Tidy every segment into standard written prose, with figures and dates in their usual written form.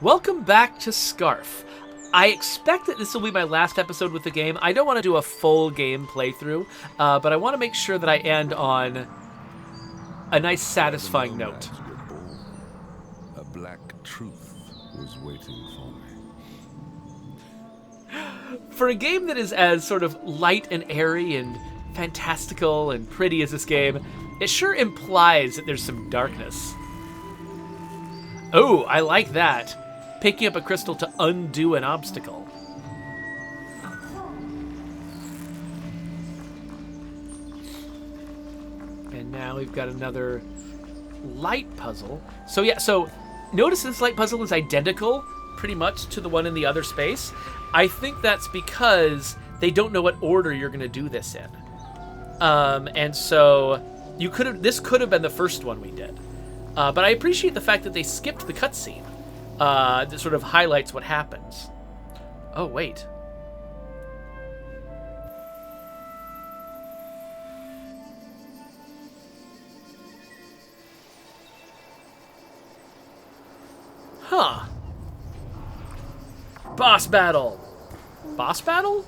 Welcome back to Scarf. I expect that this will be my last episode with the game. I don't want to do a full game playthrough, but I want to make sure that I end on a nice, satisfying note. A black truth was waiting for me. For a game that is as sort of light and airy and fantastical and pretty as this game, it sure implies that there's some darkness. Oh, I like that. Picking up a crystal to undo an obstacle. And now we've got another light puzzle. So yeah, notice this light puzzle is identical pretty much to the one in the other space. I think that's because they don't know what order you're going to do this in. And so this could have been the first one we did. But I appreciate the fact that they skipped the cutscene. That sort of highlights what happens. Oh, wait. Huh. Boss battle. Boss battle?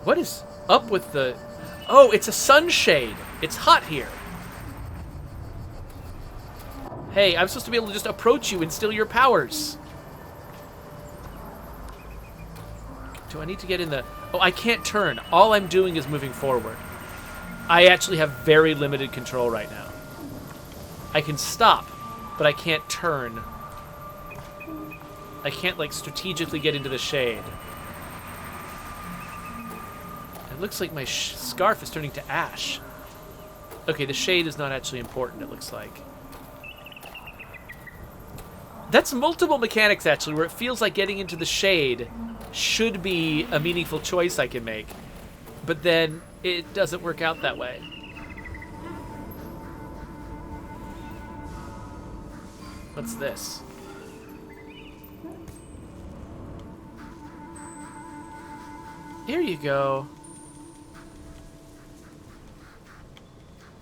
What is up with the... Oh, it's a sunshade. It's hot here. Hey, I'm supposed to be able to just approach you and steal your powers. Do I need to get in the... Oh, I can't turn. All I'm doing is moving forward. I actually have very limited control right now. I can stop, but I can't turn. I can't, like, strategically get into the shade. It looks like my scarf is turning to ash. Okay, the shade is not actually important, it looks like. That's multiple mechanics, actually, where it feels like getting into the shade should be a meaningful choice I can make. But then it doesn't work out that way. What's this? Here you go.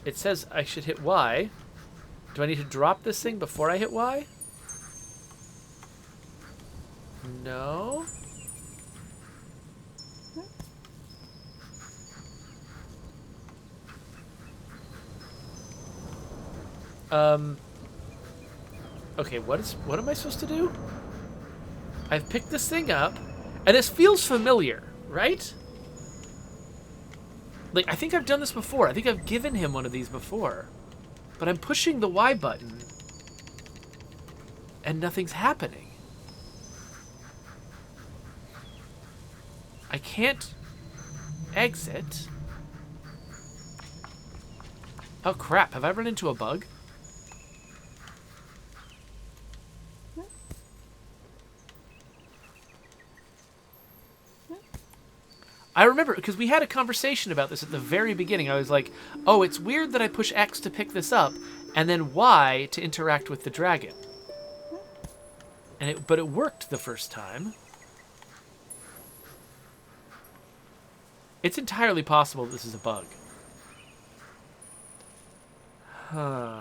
It says I should hit Y. Do I need to drop this thing before I hit Y? No. Okay, what am I supposed to do? I've picked this thing up, and this feels familiar, right? Like, I think I've done this before. I think I've given him one of these before. But I'm pushing the Y button, and nothing's happening. I can't exit. Oh crap, have I run into a bug? I remember, because we had a conversation about this at the very beginning. I was like, oh, it's weird that I push X to pick this up, and then Y to interact with the dragon. But it worked the first time. It's entirely possible this is a bug. Huh.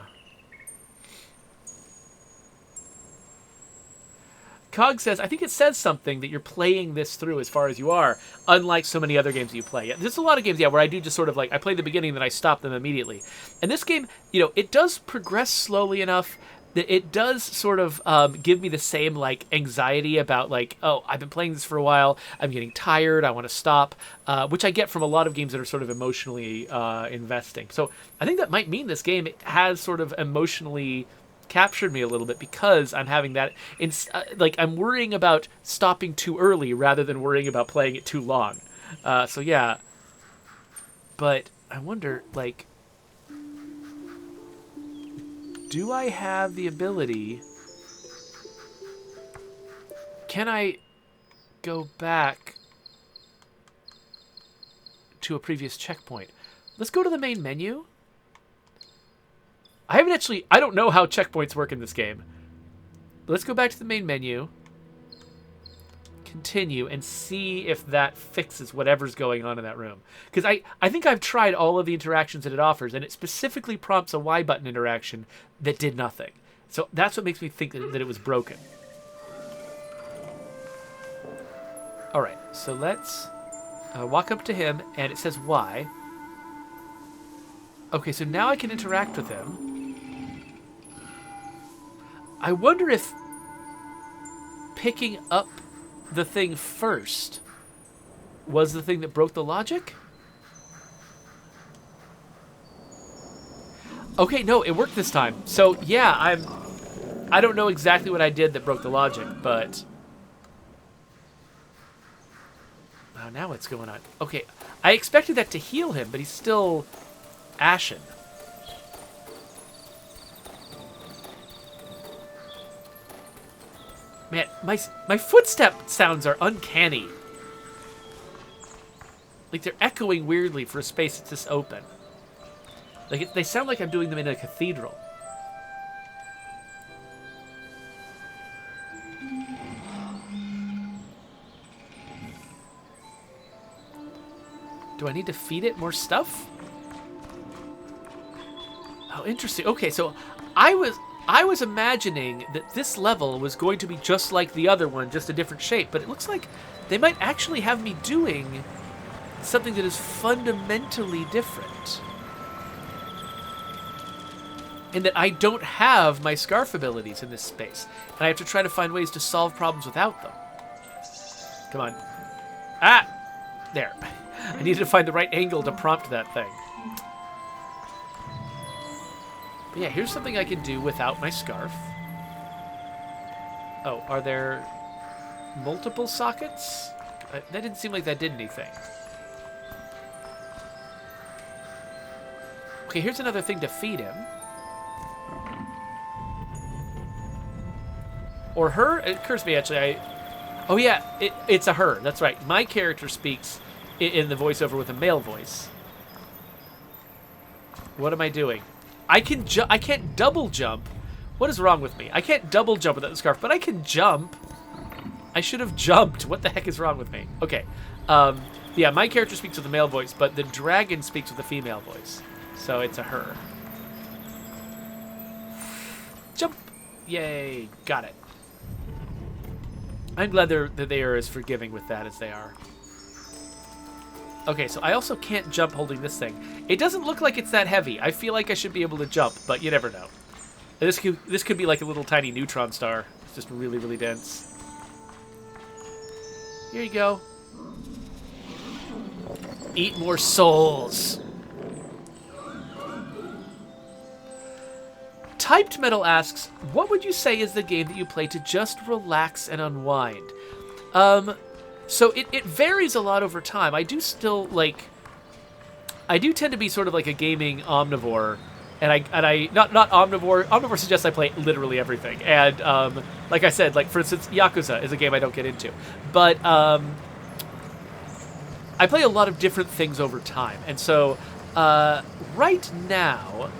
Cog says, I think it says something that you're playing this through as far as you are, unlike so many other games that you play. Yeah, there's a lot of games, where I do just sort of like, I play the beginning and then I stop them immediately. And this game, it does progress slowly enough that it does sort of give me the same, like, anxiety about, like, oh, I've been playing this for a while, I'm getting tired, I want to stop, which I get from a lot of games that are sort of emotionally investing. So I think that might mean this game has sort of emotionally captured me a little bit, because I'm having that, like, I'm worrying about stopping too early rather than worrying about playing it too long. So yeah, but I wonder, like, do I have the ability? Can I go back to a previous checkpoint? Let's go to the main menu. I don't know how checkpoints work in this game. Let's go back to the main menu. Continue and see if that fixes whatever's going on in that room. Because I think I've tried all of the interactions that it offers, and it specifically prompts a Y button interaction that did nothing. So that's what makes me think that it was broken. All right, so let's walk up to him, and it says Y. Okay, so now I can interact with him. I wonder if picking up the thing first was the thing that broke the logic? Okay, no, it worked this time. So, yeah, I don't know exactly what I did that broke the logic, but... Oh, now what's going on? Okay, I expected that to heal him, but he's still ashen. Man, my footstep sounds are uncanny. Like, they're echoing weirdly for a space that's this open. Like, they sound like I'm doing them in a cathedral. Do I need to feed it more stuff? Oh, interesting. Okay, so I was imagining that this level was going to be just like the other one, just a different shape, but it looks like they might actually have me doing something that is fundamentally different. In that I don't have my scarf abilities in this space, and I have to try to find ways to solve problems without them. Come on. Ah! There. I needed to find the right angle to prompt that thing. But yeah, here's something I can do without my scarf. Oh, are there multiple sockets? That didn't seem like that did anything. Okay, here's another thing to feed him. Or her? It occurs to me, actually, oh yeah, it's a her. That's right. My character speaks in the voiceover with a male voice. What am I doing? I can't double jump. What is wrong with me? I can't double jump without the scarf, but I can jump. I should have jumped. What the heck is wrong with me? Okay. Yeah, my character speaks with a male voice, but the dragon speaks with a female voice. So it's a her. Jump! Yay. Got it. I'm glad that they are as forgiving with that as they are. Okay, so I also can't jump holding this thing. It doesn't look like it's that heavy. I feel like I should be able to jump, but you never know. This could be like a little tiny neutron star. It's just really, really dense. Here you go. Eat more souls. Typed Metal asks, what would you say is the game that you play to just relax and unwind? So it varies a lot over time. I do still, like... I do tend to be sort of like a gaming omnivore. And I not omnivore. Omnivore suggests I play literally everything. And, like I said, like, for instance, Yakuza is a game I don't get into. But, I play a lot of different things over time. And so, right now...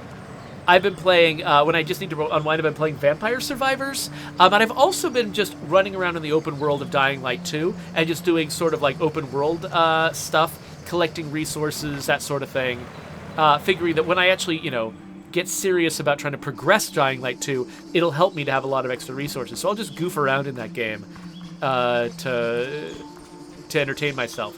I've been playing, when I just need to unwind, I've been playing Vampire Survivors. And I've also been just running around in the open world of Dying Light 2 and just doing sort of like open world stuff, collecting resources, that sort of thing. Figuring that when I actually, get serious about trying to progress Dying Light 2, it'll help me to have a lot of extra resources. So I'll just goof around in that game to entertain myself.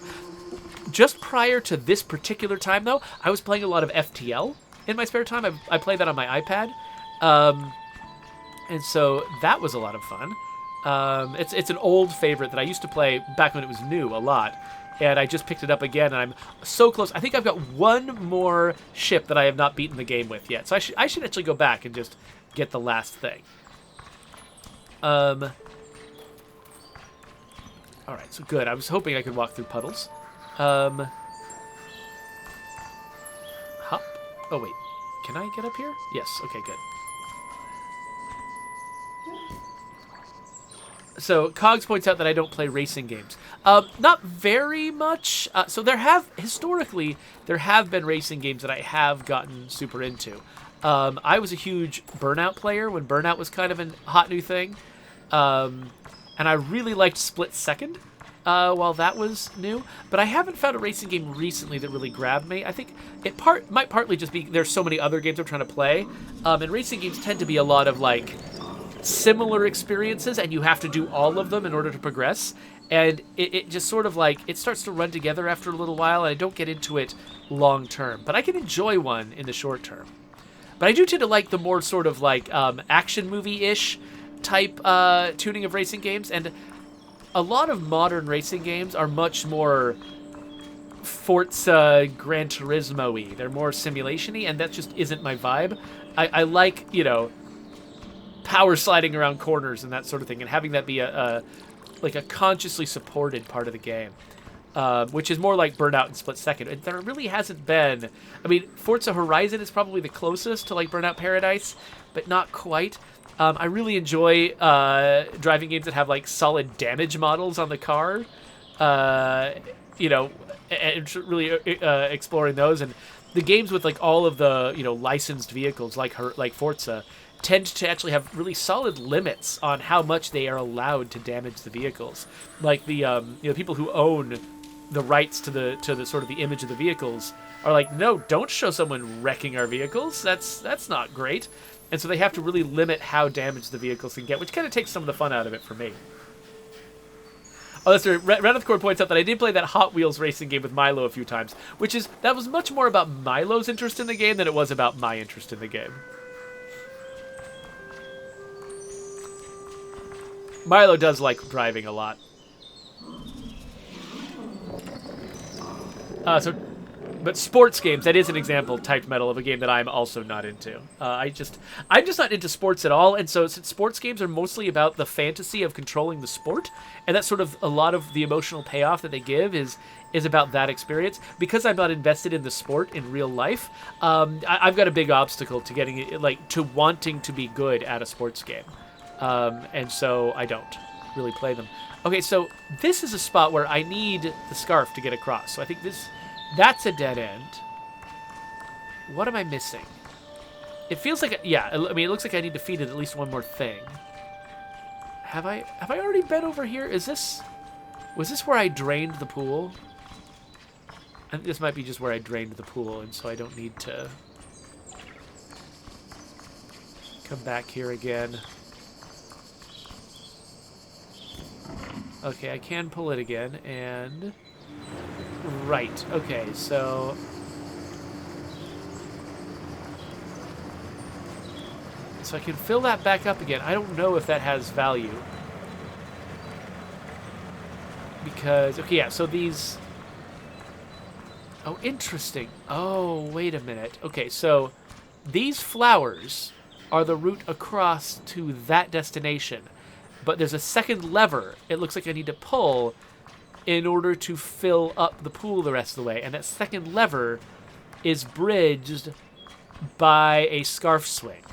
Just prior to this particular time, though, I was playing a lot of FTL. In my spare time, I play that on my iPad, and so that was a lot of fun. It's an old favorite that I used to play back when it was new a lot, and I just picked it up again, and I'm so close. I think I've got one more ship that I have not beaten the game with yet, so I should actually go back and just get the last thing. All right, so good. I was hoping I could walk through puddles. Hop. Oh, wait. Can I get up here? Yes. Okay, good. So, Cogs points out that I don't play racing games. Not very much. So, historically, there have been racing games that I have gotten super into. I was a huge Burnout player when Burnout was kind of a hot new thing. And I really liked Split Second. While that was new, but I haven't found a racing game recently that really grabbed me. I think it might partly just be there's so many other games I'm trying to play, and racing games tend to be a lot of like similar experiences, and you have to do all of them in order to progress. And it just sort of like, it starts to run together after a little while, and I don't get into it long term. But I can enjoy one in the short term. But I do tend to like the more sort of like action movie-ish type tuning of racing games. And a lot of modern racing games are much more Forza Gran Turismo-y. They're more simulation-y, and that just isn't my vibe. I like, you know, power sliding around corners and that sort of thing, and having that be a consciously supported part of the game, which is more like Burnout and Split Second. And there really hasn't been. I mean, Forza Horizon is probably the closest to like Burnout Paradise, but not quite. I really enjoy driving games that have like solid damage models on the car, you know, and really exploring those. And the games with like all of the, you know, licensed vehicles like Forza tend to actually have really solid limits on how much they are allowed to damage the vehicles. Like the you know, people who own the rights to the sort of the image of the vehicles are like, no, don't show someone wrecking our vehicles. That's not great. And so they have to really limit how damaged the vehicles can get, which kind of takes some of the fun out of it for me. Oh, that's right. Radithcore points out that I did play that Hot Wheels racing game with Milo a few times, that was much more about Milo's interest in the game than it was about my interest in the game. Milo does like driving a lot. But sports games, that is an example, Typed Metal, of a game that I'm also not into. I'm just not into sports at all, and so since sports games are mostly about the fantasy of controlling the sport, and that's sort of a lot of the emotional payoff that they give is about that experience. Because I'm not invested in the sport in real life, I've got a big obstacle to getting it, like, to wanting to be good at a sports game, and so I don't really play them. Okay, so this is a spot where I need the scarf to get across. So I think that's a dead end. What am I missing? It feels like, yeah, I mean, it looks like I need to feed it at least one more thing. Have I already been over here? Was this where I drained the pool? I think this might be just where I drained the pool, and so I don't need to come back here again. Okay, I can pull it again, and... Right, okay, so... So I can fill that back up again. I don't know if that has value. Because, okay, yeah, so these... Oh, interesting. Oh, wait a minute. Okay, so these flowers are the route across to that destination. But there's a second lever it looks like I need to pull in order to fill up the pool the rest of the way. And that second lever is bridged by a scarf swing.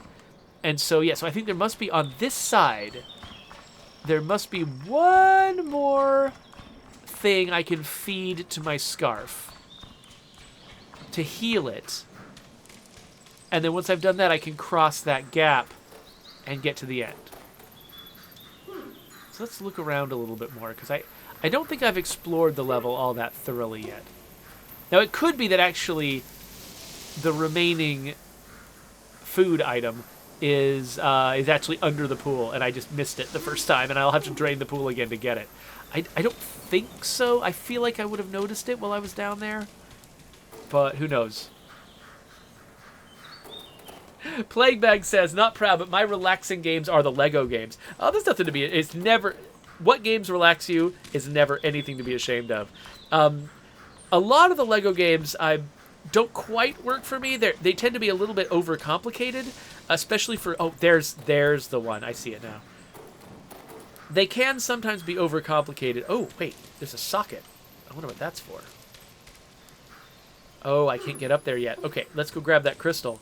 And so, yeah, so I think there must be on this side, there must be one more thing I can feed to my scarf to heal it. And then once I've done that, I can cross that gap and get to the end. So let's look around a little bit more, because I don't think I've explored the level all that thoroughly yet. Now, it could be that actually the remaining food item is actually under the pool, and I just missed it the first time, and I'll have to drain the pool again to get it. I don't think so. I feel like I would have noticed it while I was down there, but who knows. Plaguebag says, not proud, but my relaxing games are the Lego games. Oh, there's nothing to be... It's never... What games relax you is never anything to be ashamed of. A lot of the Lego games don't quite work for me. They tend to be a little bit overcomplicated, especially for... Oh, there's the one. I see it now. They can sometimes be overcomplicated. Oh, wait. There's a socket. I wonder what that's for. Oh, I can't get up there yet. Okay, let's go grab that crystal.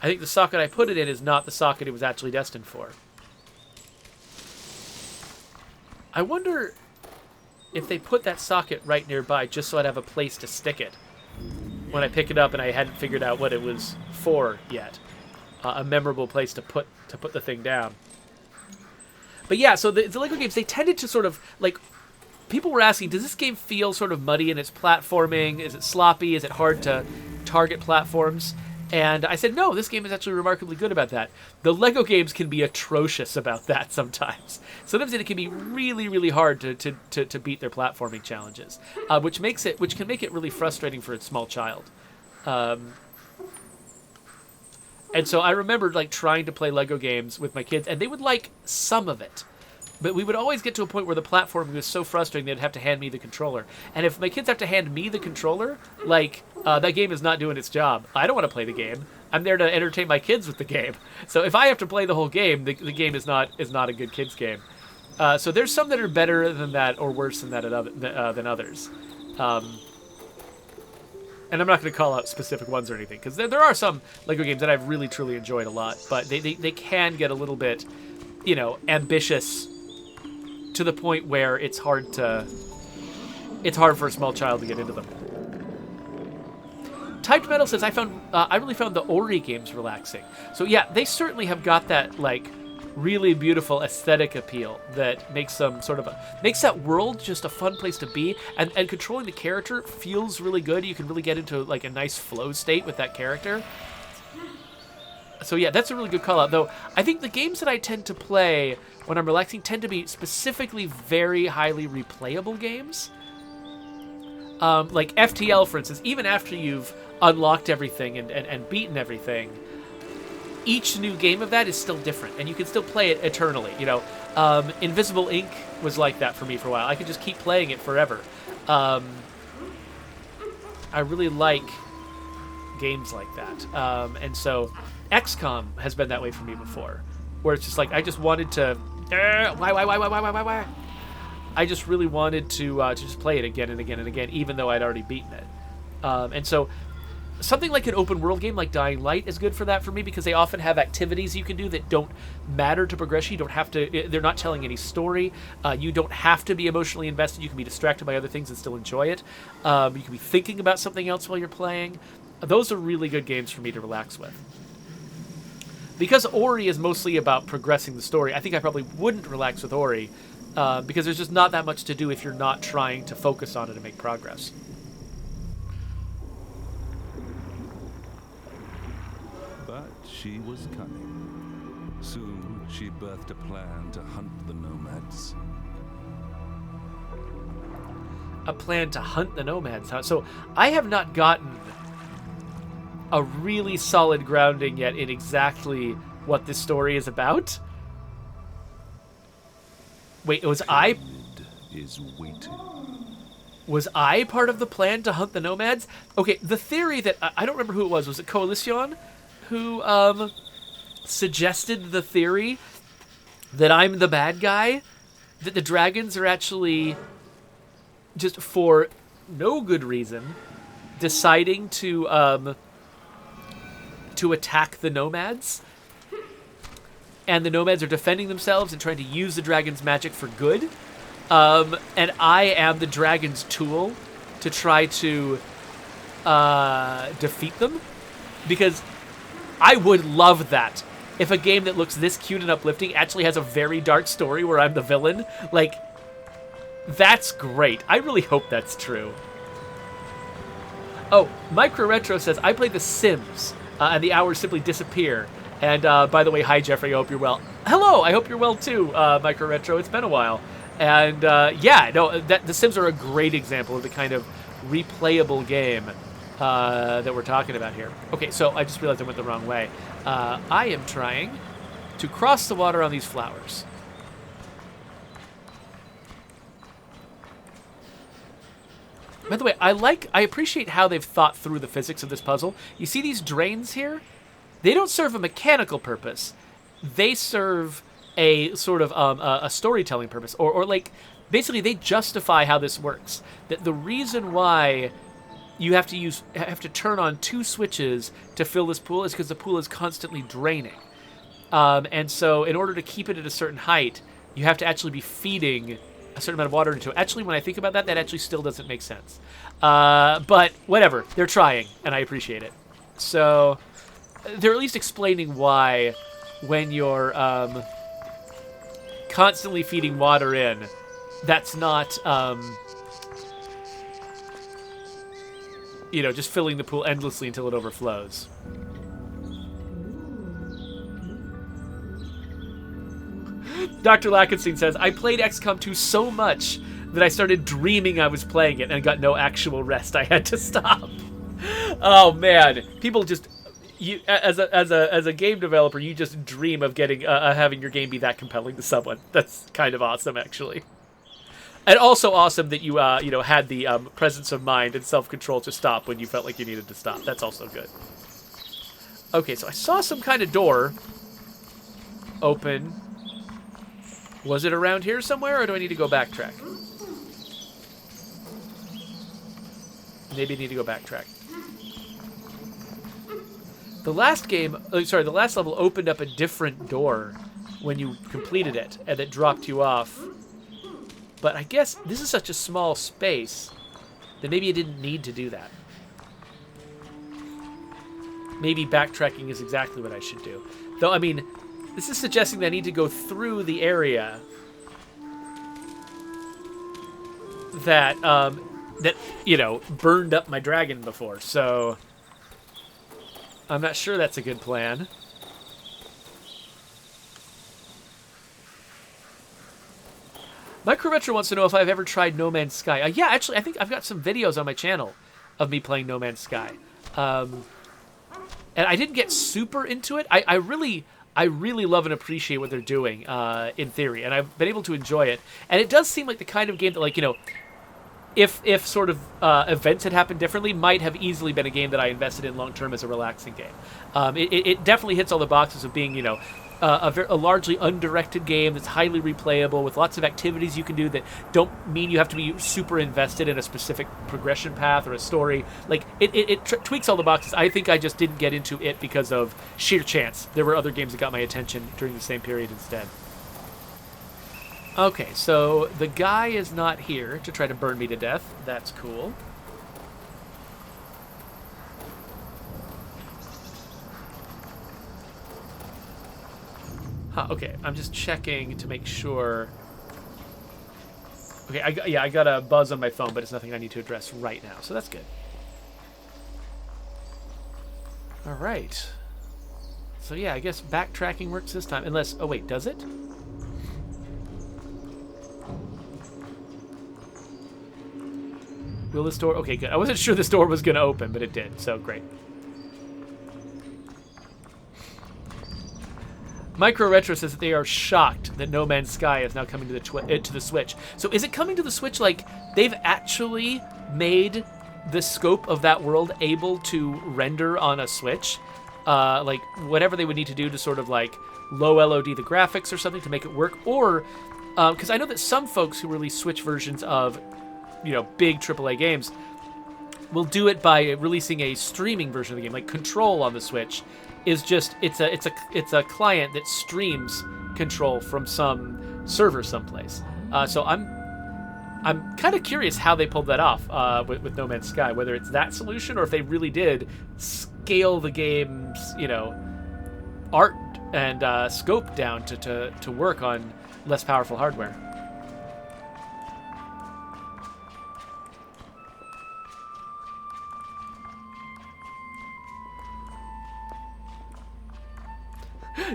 I think the socket I put it in is not the socket it was actually destined for. I wonder if they put that socket right nearby just so I'd have a place to stick it when I pick it up and I hadn't figured out what it was for yet. A memorable place to put the thing down. But yeah, so the Lego games, they tended to sort of, like, people were asking, does this game feel sort of muddy in its platforming? Is it sloppy? Is it hard to target platforms? And I said, no, this game is actually remarkably good about that. The Lego games can be atrocious about that sometimes. Sometimes it can be really, really hard to beat their platforming challenges, which can make it really frustrating for a small child. And so I remember like trying to play Lego games with my kids, and they would like some of it. But we would always get to a point where the platforming was so frustrating they'd have to hand me the controller. And if my kids have to hand me the controller, like, that game is not doing its job. I don't want to play the game. I'm there to entertain my kids with the game. So if I have to play the whole game, the game is not a good kids game. So there's some that are better than that or worse than that than others. And I'm not going to call out specific ones or anything, because there are some Lego games that I've really, truly enjoyed a lot. But they can get a little bit, ambitious to the point where it's hard for a small child to get into them. Typed Metal says, I really found the Ori games relaxing. So yeah, they certainly have got that like really beautiful aesthetic appeal that makes them makes that world just a fun place to be, and controlling the character feels really good. You can really get into like a nice flow state with that character. So yeah, that's a really good call out, though. I think the games that I tend to play when I'm relaxing tend to be specifically very highly replayable games. Like FTL, for instance, even after you've unlocked everything and beaten everything, each new game of that is still different, and you can still play it eternally. Invisible Ink was like that for me for a while. I could just keep playing it forever. I really like games like that. And so XCOM has been that way for me before, where it's just like I just wanted to why? I just really wanted to just play it again and again and again, even though I'd already beaten it. And so something like an open world game like Dying Light is good for that for me, because they often have activities you can do that don't matter to progression. You don't have to, they're not telling any story. You don't have to be emotionally invested. You can be distracted by other things and still enjoy it. You can be thinking about something else while you're playing. Those are really good games for me to relax with. Because Ori is mostly about progressing the story, I think I probably wouldn't relax with Ori, because there's just not that much to do if you're not trying to focus on it and make progress. But she was cunning. Soon she birthed a plan to hunt the nomads. A plan to hunt the nomads. So I have not gotten a really solid grounding yet in exactly what this story is about. Wait, was I part of the plan to hunt the nomads? Okay, the theory that I don't remember who it was. Was it Coalition who suggested the theory that I'm the bad guy? That the dragons are actually, just for no good reason, deciding to attack the nomads, and the nomads are defending themselves and trying to use the dragon's magic for good, and I am the dragon's tool to try to defeat them, because I would love that if a game that looks this cute and uplifting actually has a very dark story where I'm the villain. Like, that's great. I really hope that's true. Oh, Micro Retro says, I play The Sims, and the hours simply disappear. And by the way, hi Jeffrey, I hope you're well. Hello, I hope you're well too, Micro Retro. It's been a while. And The Sims are a great example of the kind of replayable game that we're talking about here. Okay, so I just realized I went the wrong way. I am trying to cross the water on these flowers. By the way, I appreciate how they've thought through the physics of this puzzle. You see these drains here? They don't serve a mechanical purpose. They serve a sort of a storytelling purpose, or like basically they justify how this works. That the reason why you have to turn on 2 switches to fill this pool is because the pool is constantly draining, and so in order to keep it at a certain height, you have to actually be feeding a certain amount of water into it. Actually, when I think about that, that actually still doesn't make sense. But whatever, they're trying, and I appreciate it. So they're at least explaining why, when you're constantly feeding water in, that's not just filling the pool endlessly until it overflows. Dr. Lackenstein says, I played XCOM 2 so much that I started dreaming I was playing it and got no actual rest. I had to stop. Oh man, people just as a game developer, you just dream of getting having your game be that compelling to someone. That's kind of awesome, actually. And also awesome that you had the presence of mind and self-control to stop when you felt like you needed to stop. That's also good. Okay, so I saw some kind of door open. Was it around here somewhere, or do I need to go backtrack? Maybe I need to go backtrack. The last the last level opened up a different door when you completed it, and it dropped you off. But I guess this is such a small space that maybe you didn't need to do that. Maybe backtracking is exactly what I should do. Though, I mean, this is suggesting that I need to go through the area that, burned up my dragon before. So, I'm not sure that's a good plan. Micro Retro wants to know if I've ever tried No Man's Sky. Yeah, actually, I think I've got some videos on my channel of me playing No Man's Sky. And I didn't get super into it. I really love and appreciate what they're doing in theory, and I've been able to enjoy it. And it does seem like the kind of game that, like, if sort of events had happened differently, might have easily been a game that I invested in long term as a relaxing game. It definitely hits all the boxes of being, a largely undirected game that's highly replayable with lots of activities you can do that don't mean you have to be super invested in a specific progression path or a story. Like, it tweaks all the boxes. I think I just didn't get into it because of sheer chance. There were other games that got my attention during the same period instead. Okay, so the guy is not here to try to burn me to death. That's cool. Huh, okay, I'm just checking to make sure. Okay, I got a buzz on my phone, but it's nothing I need to address right now, so that's good. All right. So yeah, I guess backtracking works this time, unless, oh wait, does it? Will this door, okay, good. I wasn't sure this door was gonna open, but it did, so great. Micro Retro says that they are shocked that No Man's Sky is now coming to the Switch. So is it coming to the Switch like they've actually made the scope of that world able to render on a Switch? Like whatever they would need to do to sort of like low LOD the graphics or something to make it work? Or, because I know that some folks who release Switch versions of, big AAA games will do it by releasing a streaming version of the game, like Control on the Switch. Is just it's a client that streams Control from some server someplace. So I'm kind of curious how they pulled that off with No Man's Sky, whether it's that solution or if they really did scale the game's art and scope down to work on less powerful hardware.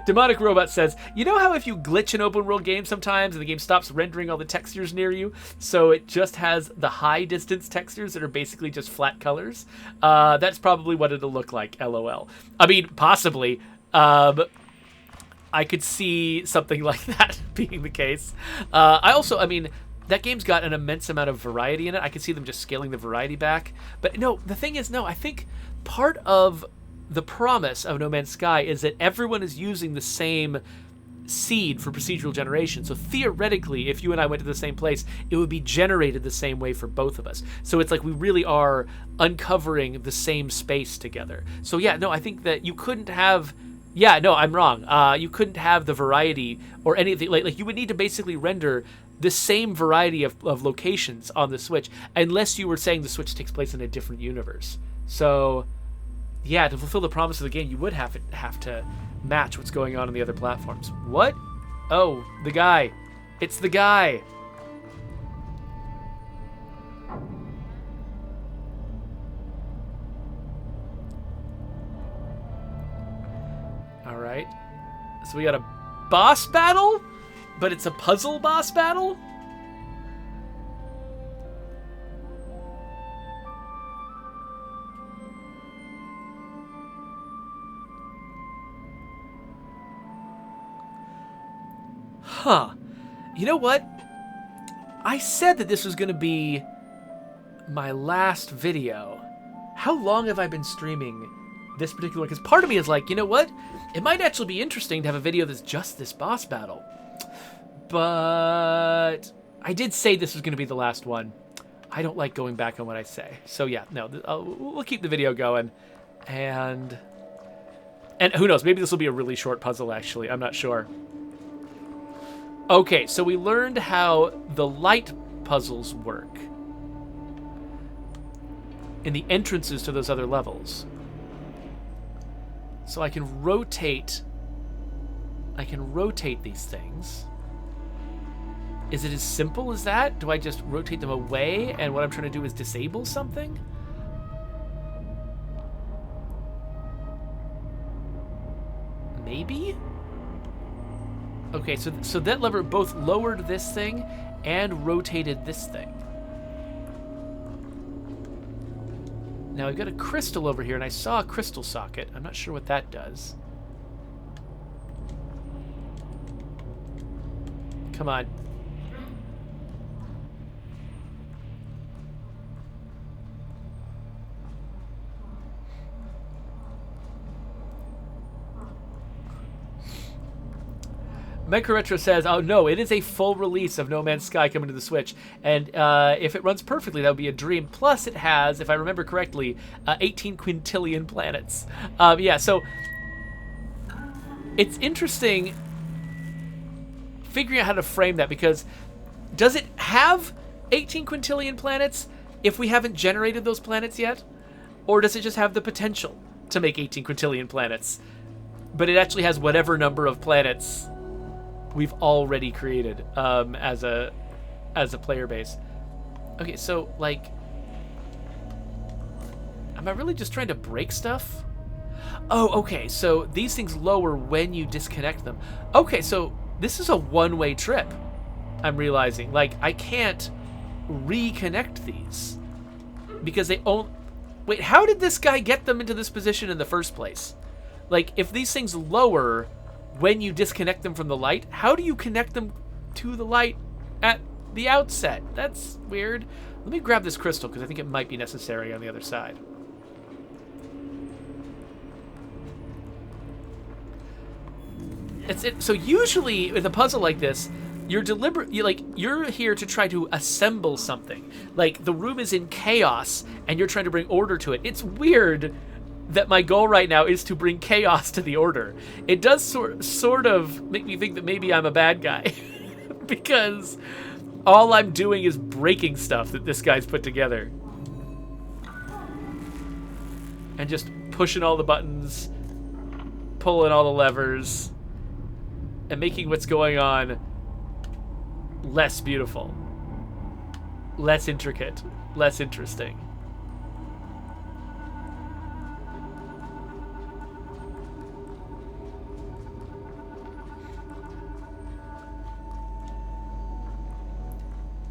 Demonic Robot says, you know how if you glitch an open world game sometimes and the game stops rendering all the textures near you, so it just has the high distance textures that are basically just flat colors? That's probably what it'll look like, LOL. I mean, possibly. I could see something like that being the case. I mean, that game's got an immense amount of variety in it. I could see them just scaling the variety back. But no, the thing is, no, I think part of the promise of No Man's Sky is that everyone is using the same seed for procedural generation. So theoretically, if you and I went to the same place, it would be generated the same way for both of us. So it's like we really are uncovering the same space together. So yeah, no, I think that you couldn't have... Yeah, no, I'm wrong. You couldn't have the variety or anything. Like you would need to basically render the same variety of locations on the Switch unless you were saying the Switch takes place in a different universe. So... yeah, to fulfill the promise of the game, you would have to match what's going on the other platforms. What? Oh, the guy. It's the guy. All right. So we got a boss battle? But it's a puzzle boss battle? Huh. You know what? I said that this was going to be my last video. How long have I been streaming this particular one? Because part of me is like, you know what? It might actually be interesting to have a video that's just this boss battle. But I did say this was going to be the last one. I don't like going back on what I say. So yeah, no, we'll keep the video going. And who knows? Maybe this will be a really short puzzle, actually. I'm not sure. Okay, so we learned how the light puzzles work in the entrances to those other levels. So I can rotate these things. Is it as simple as that? Do I just rotate them away and what I'm trying to do is disable something? Maybe? Okay, so that lever both lowered this thing and rotated this thing. Now I've got a crystal over here, and I saw a crystal socket. I'm not sure what that does. Come on. Mecha Retro says, oh no, it is a full release of No Man's Sky coming to the Switch. And if it runs perfectly, that would be a dream. Plus it has, if I remember correctly, 18 quintillion planets. Yeah, so it's interesting figuring out how to frame that, because does it have 18 quintillion planets if we haven't generated those planets yet? Or does it just have the potential to make 18 quintillion planets? But it actually has whatever number of planets we've already created as a player base. Okay, so like, am I really just trying to break stuff? Oh, okay, so these things lower when you disconnect them. Okay, so this is a one-way trip, I'm realizing. Like, I can't reconnect these because they only... Wait, how did this guy get them into this position in the first place? Like, if these things lower when you disconnect them from the light, how do you connect them to the light at the outset? That's weird. Let me grab this crystal, because I think it might be necessary on the other side. That's it. So usually with a puzzle like this, you're you're here to try to assemble something. Like, the room is in chaos, and you're trying to bring order to it. It's weird that my goal right now is to bring chaos to the order. It does sort of make me think that maybe I'm a bad guy because all I'm doing is breaking stuff that this guy's put together. And just pushing all the buttons, pulling all the levers, and making what's going on less beautiful, less intricate, less interesting.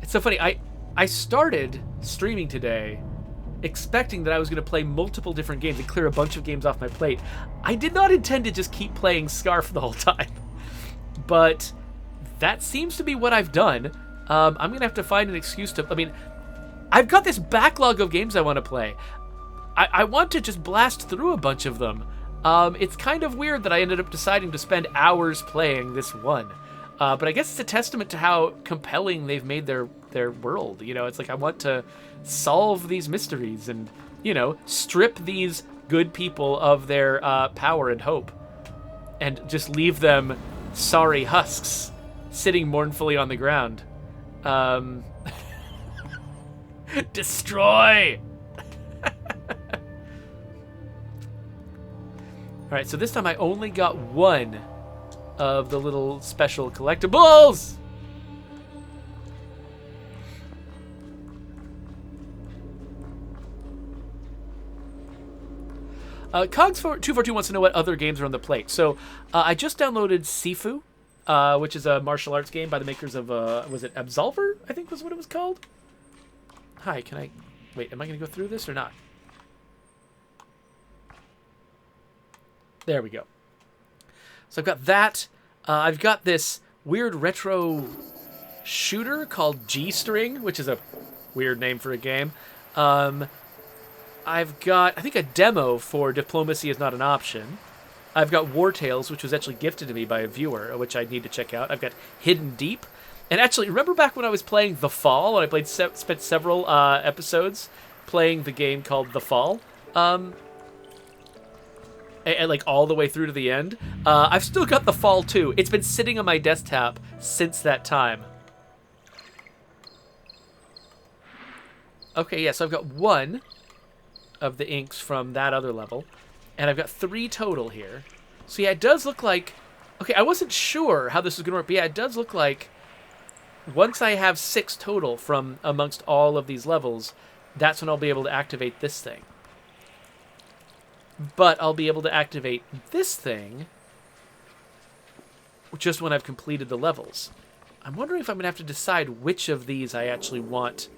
It's so funny, I started streaming today expecting that I was going to play multiple different games and clear a bunch of games off my plate. I did not intend to just keep playing Scarf the whole time. But that seems to be what I've done. I'm going to have to find an excuse to... I mean, I've got this backlog of games I want to play. I want to just blast through a bunch of them. It's kind of weird that I ended up deciding to spend hours playing this one. But I guess it's a testament to how compelling they've made their world. You know, it's like I want to solve these mysteries and, you know, strip these good people of their power and hope. And just leave them sorry husks sitting mournfully on the ground. Destroy! Alright, so this time I only got one of the little special collectibles. Cogs242 wants to know what other games are on the plate. So I just downloaded Sifu, which is a martial arts game by the makers of was it Absolver? I think was what it was called. Hi, can I wait? Am I going to go through this or not? There we go. So I've got that. I've got this weird retro shooter called G-String, which is a weird name for a game. I've got, I think, a demo for Diplomacy is Not an Option. I've got War Tales, which was actually gifted to me by a viewer, which I need to check out. I've got Hidden Deep. And actually, remember back when I was playing The Fall, when I spent several episodes playing the game called The Fall? And like all the way through to the end. I've still got The Fall 2. It's been sitting on my desktop since that time. Okay, yeah, so I've got 1 of the inks from that other level. And I've got 3 total here. So yeah, it does look like... Okay, I wasn't sure how this was going to work, but yeah, it does look like once I have 6 total from amongst all of these levels, that's when I'll be able to activate this thing. But I'll be able to activate this thing just when I've completed the levels. I'm wondering if I'm going to have to decide which of these I actually want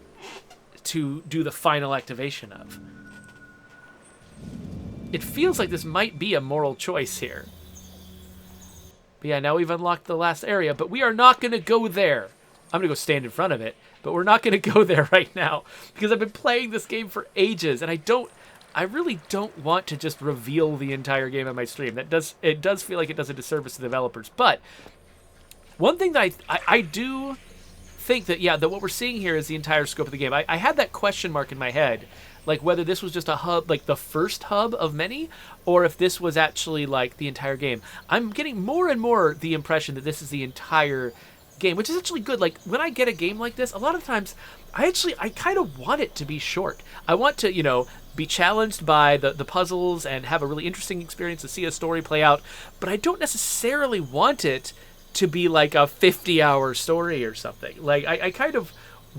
to do the final activation of. It feels like this might be a moral choice here. But yeah, now we've unlocked the last area, but we are not going to go there. I'm going to go stand in front of it, but we're not going to go there right now because I've been playing this game for ages, and I really don't want to just reveal the entire game on my stream. It does feel like it does a disservice to developers. But one thing that I do think that, yeah, that what we're seeing here is the entire scope of the game. I had that question mark in my head, like whether this was just a hub, like the first hub of many, or if this was actually like the entire game. I'm getting more and more the impression that this is the entire game, which is actually good. Like when I get a game like this, a lot of times I kind of want it to be short. I want to, you know, be challenged by the puzzles and have a really interesting experience to see a story play out, but I don't necessarily want it to be like a 50-hour story or something. Like I kind of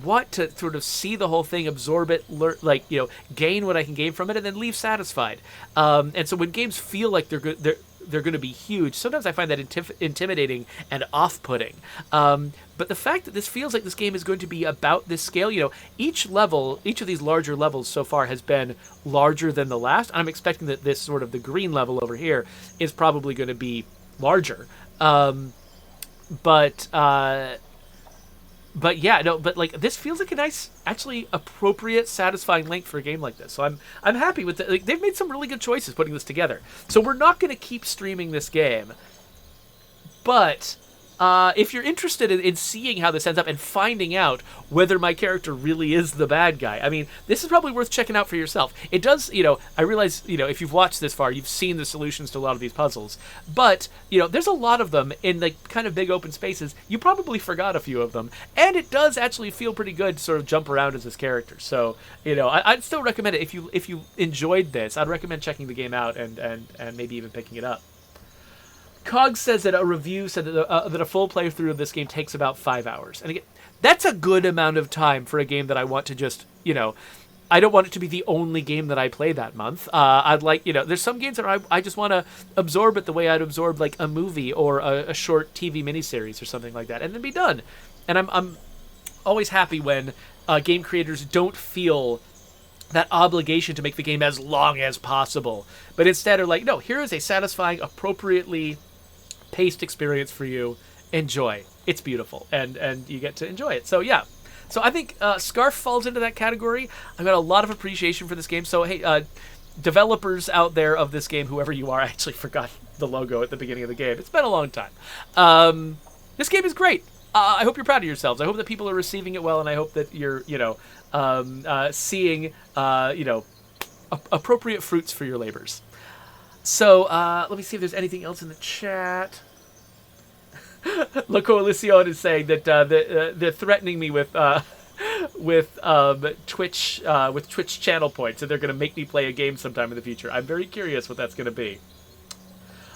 want to sort of see the whole thing, absorb it, like, you know, gain what I can gain from it, and then leave satisfied. And so when games feel like they're going to be huge, sometimes I find that intimidating and off-putting. But the fact that this feels like this game is going to be about this scale, you know, each of these larger levels so far has been larger than the last. I'm expecting that this sort of the green level over here is probably going to be larger. But yeah, no, but like this feels like a nice, actually appropriate, satisfying length for a game like this. So I'm happy with it. Like, they've made some really good choices putting this together. So we're not going to keep streaming this game, but if you're interested in seeing how this ends up and finding out whether my character really is the bad guy, I mean, this is probably worth checking out for yourself. It does, you know, I realize, you know, if you've watched this far, you've seen the solutions to a lot of these puzzles, but, you know, there's a lot of them in like kind of big open spaces. You probably forgot a few of them, and it does actually feel pretty good to sort of jump around as this character. So, you know, I'd still recommend it. If you enjoyed this, I'd recommend checking the game out and maybe even picking it up. Cog says that a review said that a full playthrough of this game takes about 5 hours. And again, that's a good amount of time for a game that I want to just, you know, I don't want it to be the only game that I play that month. I'd like, you know, there's some games that I just want to absorb it the way I'd absorb like a movie or a short TV miniseries or something like that, and then be done. And I'm always happy when game creators don't feel that obligation to make the game as long as possible, but instead are like, no, here is a satisfying, appropriately paced experience for you. Enjoy. It's beautiful, and you get to enjoy it. So yeah. So I think Scarf falls into that category. I've got a lot of appreciation for this game. So hey, developers out there of this game, whoever you are, I actually forgot the logo at the beginning of the game. It's been a long time. This game is great. I hope you're proud of yourselves. I hope that people are receiving it well, and I hope that you're, you know, seeing, you know, appropriate fruits for your labors. So let me see if there's anything else in the chat. La Coalición is saying that they're threatening me with Twitch channel points, and they're going to make me play a game sometime in the future. I'm very curious what that's going to be.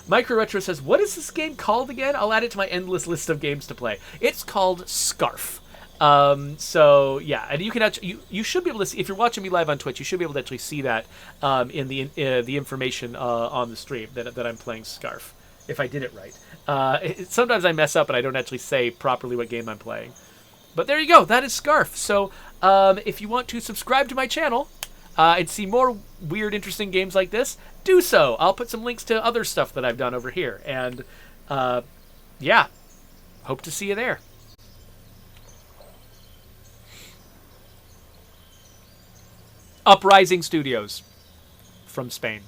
Micro Retro says, "What is this game called again? I'll add it to my endless list of games to play." It's called Scarf. So yeah, and you can actually you should be able to see, if you're watching me live on Twitch, you should be able to actually see that in the information on the stream that I'm playing Scarf. if I did it right. Sometimes I mess up and I don't actually say properly what game I'm playing. But there you go. That is Scarf. So if you want to subscribe to my channel and see more weird, interesting games like this, do so. I'll put some links to other stuff that I've done over here. And yeah, hope to see you there. Uprising Studios from Spain.